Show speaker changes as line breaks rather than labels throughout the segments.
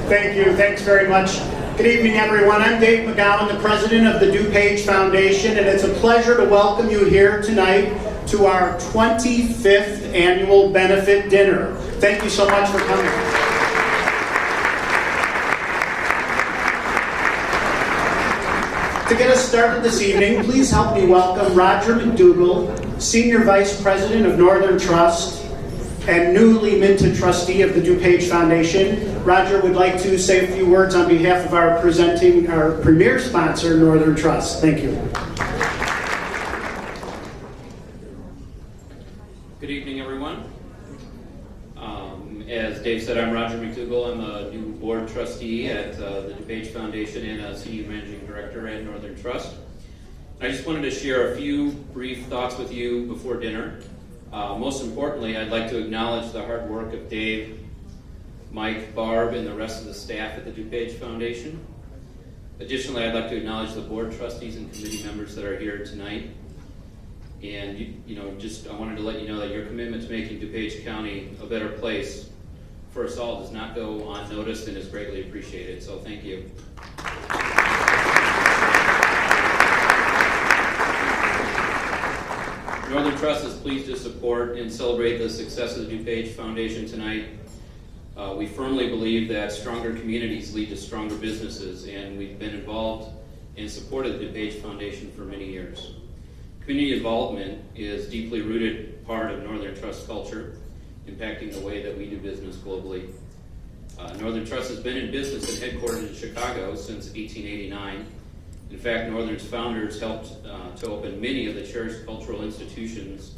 Thank you. Thanks very much. Good evening, everyone. I'm Dave McGowan, the president of the DuPage Foundation, and it's a pleasure to welcome you here tonight to our 25th annual benefit dinner. Thank you so much for coming. To get us started this evening, please help me welcome Roger McDougall, Senior Vice President of Northern Trust and newly minted trustee of the DuPage Foundation. Roger would like to say a few words on behalf of our premier sponsor, Northern Trust. Thank you.
Good evening, everyone. As Dave said, I'm Roger McDougall. I'm a new board trustee at the DuPage Foundation and a senior managing director at Northern Trust. I just wanted to share a few brief thoughts with you before dinner. Most importantly, I'd like to acknowledge the hard work of Dave, Mike, Barb, and the rest of the staff at the DuPage Foundation. Additionally, I'd like to acknowledge the board trustees and committee members that are here tonight. And I wanted to let you know that your commitment to making DuPage County a better place for us all does not go unnoticed and is greatly appreciated. So thank you. Northern Trust is pleased to support and celebrate the success of the DuPage Foundation tonight. We firmly believe that stronger communities lead to stronger businesses, and we've been involved and supported the DuPage Foundation for many years. Community involvement is a deeply rooted part of Northern Trust culture, impacting the way that we do business globally. Northern Trust has been in business and headquartered in Chicago since 1889. In fact, Northern's founders helped to open many of the cherished cultural institutions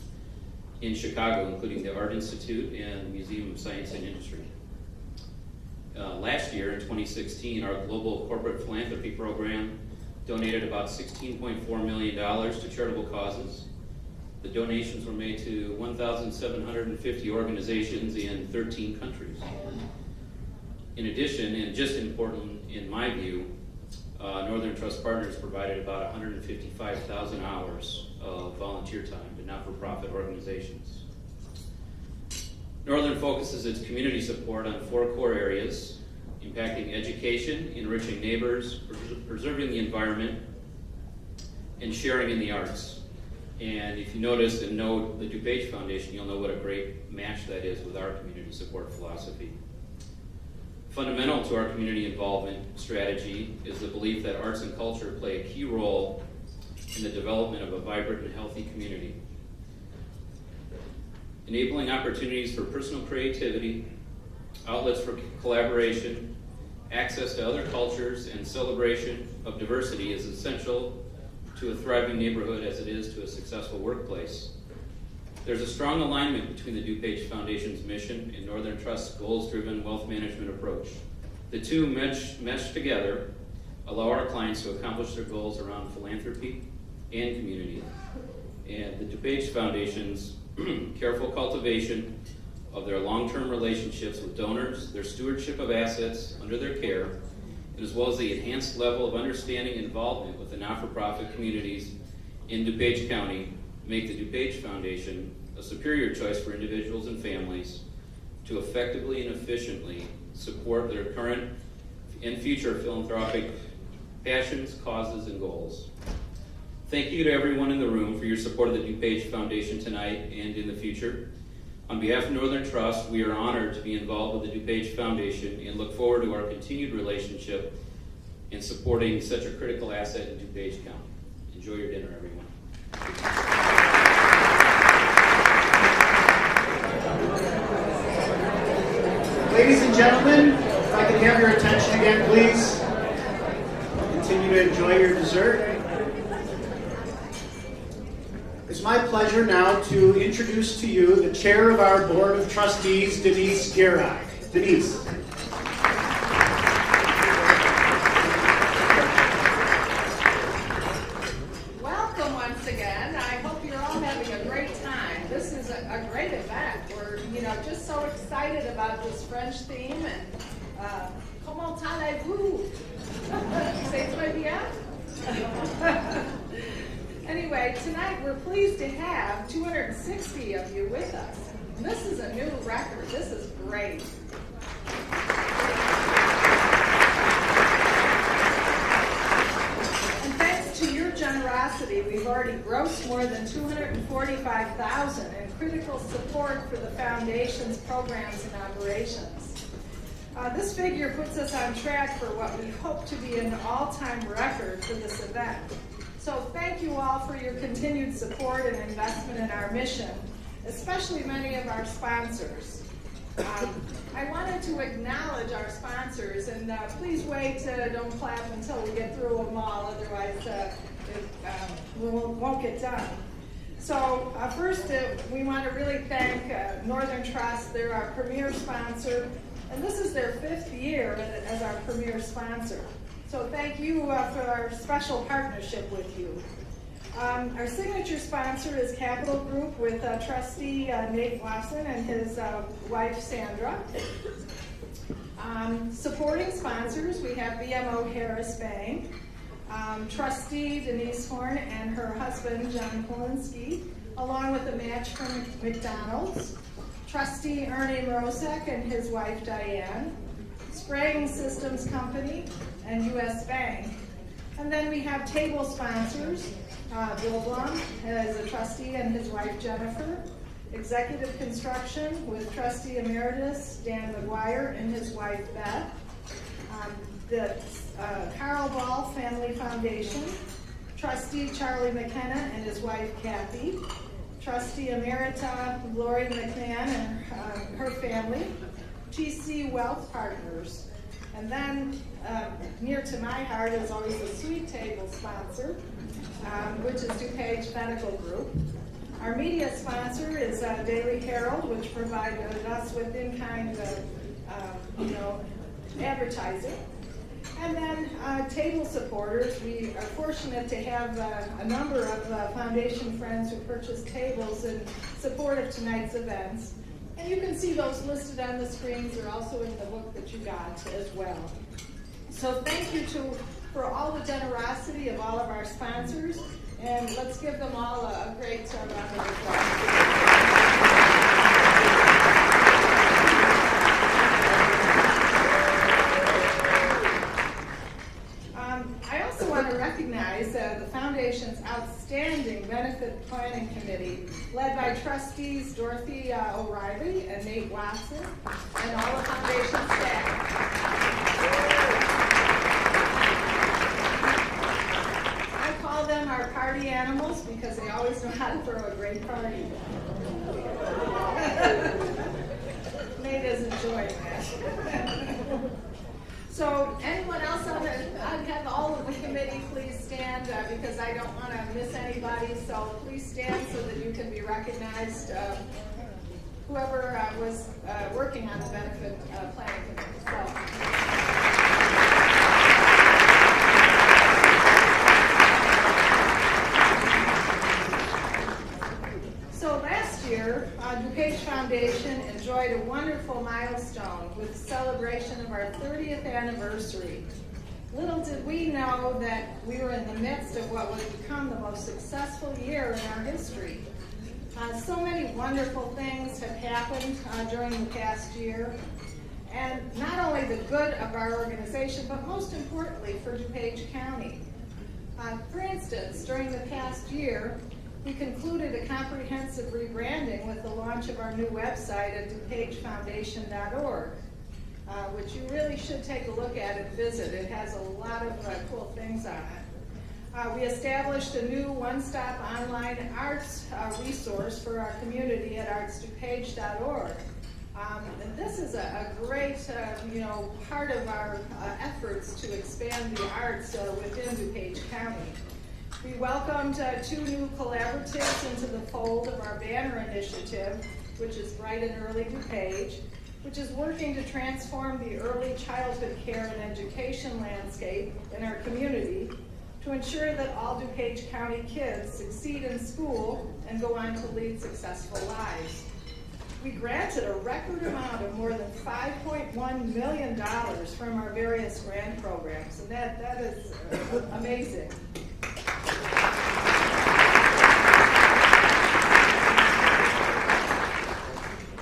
in Chicago, including the Art Institute and the Museum of Science and Industry. Last year, in 2016, our global corporate philanthropy program donated about $16.4 million to charitable causes. The donations were made to 1,750 organizations in 13 countries. In addition, and just important in my view, Northern Trust Partners provided about 155,000 hours of volunteer time to not-for-profit organizations. Northern focuses its community support on 4 core areas: impacting education, enriching neighbors, preserving the environment, and sharing in the arts. And if you notice and know the DuPage Foundation, you'll know what a great match that is with our community support philosophy. Fundamental to our community involvement strategy is the belief that arts and culture play a key role in the development of a vibrant and healthy community. Enabling opportunities for personal creativity, outlets for collaboration, access to other cultures, and celebration of diversity is essential to a thriving neighborhood as it is to a successful workplace. There's a strong alignment between the DuPage Foundation's mission and Northern Trust's goals-driven wealth management approach. The two mesh together, allow our clients to accomplish their goals around philanthropy and community. And the DuPage Foundation's careful cultivation of their long-term relationships with donors, their stewardship of assets under their care, and as well as the enhanced level of understanding and involvement with the not-for-profit communities in DuPage County make the DuPage Foundation a superior choice for individuals and families to effectively and efficiently support their current and future philanthropic passions, causes, and goals. Thank you to everyone in the room for your support of the DuPage Foundation tonight and in the future. On behalf of Northern Trust, we are honored to be involved with the DuPage Foundation and look forward to our continued relationship in supporting such a critical asset in DuPage County. Enjoy your dinner, everyone.
Ladies and gentlemen, if I can have your attention again, please. Continue to enjoy your dessert. It's my pleasure now to introduce to you the chair of our Board of Trustees, Denise Gierach. Denise.
Welcome once again. I hope you're all having a great time. This is a great event. We're, just so excited about this French theme and comment allez-vous? C'est très bien? Anyway, tonight we're pleased to have 260 of you with us. And this is a new record. This is great. we've already grossed more than $245,000 in critical support for the foundation's programs and operations. This figure puts us on track for what we hope to be an all-time record for this event. So thank you all for your continued support and investment in our mission, especially many of our sponsors. I wanted to acknowledge our sponsors, and please wait, don't clap until we get through them all, otherwise we won't get done. So first, we want to really thank Northern Trust. They're our premier sponsor, and this is their 5th year as our premier sponsor. So thank you for our special partnership with you. Our signature sponsor is Capital Group with trustee Nate Watson and his wife Sandra. Supporting sponsors, we have BMO Harris Bank, trustee Denise Horn and her husband John Polinsky, along with a match from McDonald's, trustee Ernie Morozek and his wife Diane, Spraying Systems Company, and U.S. Bank. And then we have table sponsors, Bill Blum as a trustee and his wife Jennifer, Executive Construction with trustee emeritus Dan McGuire and his wife Beth, the Carl Ball Family Foundation, trustee Charlie McKenna and his wife Kathy, trustee emerita Lori McMahon and her family, TC Wealth Partners. And then, near to my heart is always the Sweet Table sponsor, which is DuPage Medical Group. Our media sponsor is Daily Herald, which provided us with in-kind, advertising. And then table supporters, we are fortunate to have a number of foundation friends who purchase tables in support of tonight's events. And you can see those listed on the screens. They're also in the book that you got as well. So thank you for all the generosity of all of our sponsors, and let's give them all a great round of applause. I also want to recognize the Foundation's outstanding benefit planning committee, led by trustees Dorothy O'Reilly and Nate Watson, and all the Foundation staff. I call them our party animals because they always know how to throw a great party. Nate is enjoying that. So anyone else I'd have all of the committee please stand because I don't want to miss anybody. So please stand so that you can be recognized. Whoever was working on the benefit planning committee. So last year, DuPage Foundation enjoyed a wonderful milestone with the celebration of our 30th anniversary. Little did we know that we were in the midst of what would become the most successful year in our history. So many wonderful things have happened during the past year, and not only the good of our organization, but most importantly for DuPage County. For instance, during the past year, we concluded a comprehensive rebranding with the launch of our new website at DuPageFoundation.org, which you really should take a look at and visit. It has a lot of cool things on it. We established a new one-stop online arts resource for our community at artsdupage.org. And this is a great part of our efforts to expand the arts within DuPage County. We welcomed 2 new collaboratives into the fold of our banner initiative, which is Bright and Early DuPage, which is working to transform the early childhood care and education landscape in our community to ensure that all DuPage County kids succeed in school and go on to lead successful lives. We granted a record amount of more than $5.1 million from our various grant programs, and that is amazing.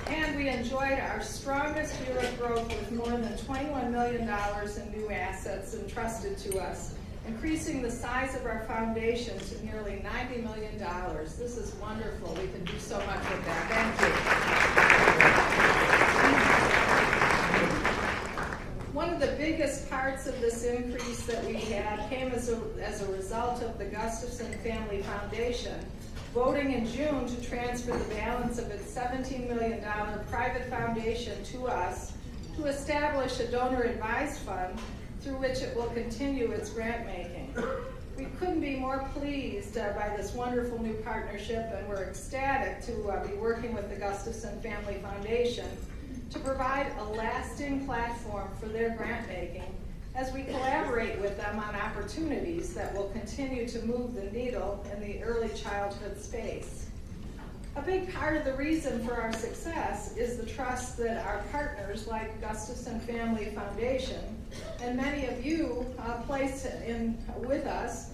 And we enjoyed our strongest year of growth with more than $21 million in new assets entrusted to us increasing the size of our foundation to nearly $90 million. This is wonderful. We can do so much with that. Thank you. One of the biggest parts of this increase that we had came as a result of the Gustafson Family Foundation voting in June to transfer the balance of its $17 million private foundation to us to establish a donor-advised fund through which it will continue its grant making. We couldn't be more pleased by this wonderful new partnership, and we're ecstatic to be working with the Gustafson Family Foundation to provide a lasting platform for their grant making as we collaborate with them on opportunities that will continue to move the needle in the early childhood space. A big part of the reason for our success is the trust that our partners like Gustafson Family Foundation and many of you place in with us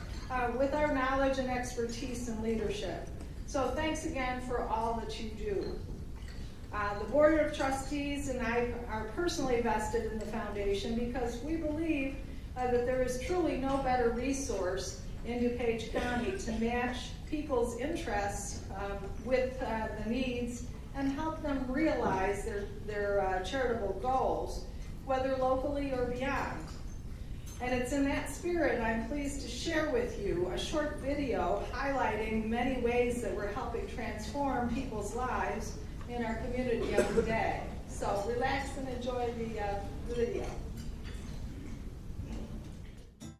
with our knowledge and expertise and leadership. So thanks again for all that you do. The Board of Trustees and I are personally vested in the foundation because we believe that there is truly no better resource in DuPage County to match people's interests with the needs and help them realize their charitable goals, whether locally or beyond. And it's in that spirit I'm pleased to share with you a short video highlighting many ways that we're helping transform people's lives in our community every day. So relax and enjoy the video.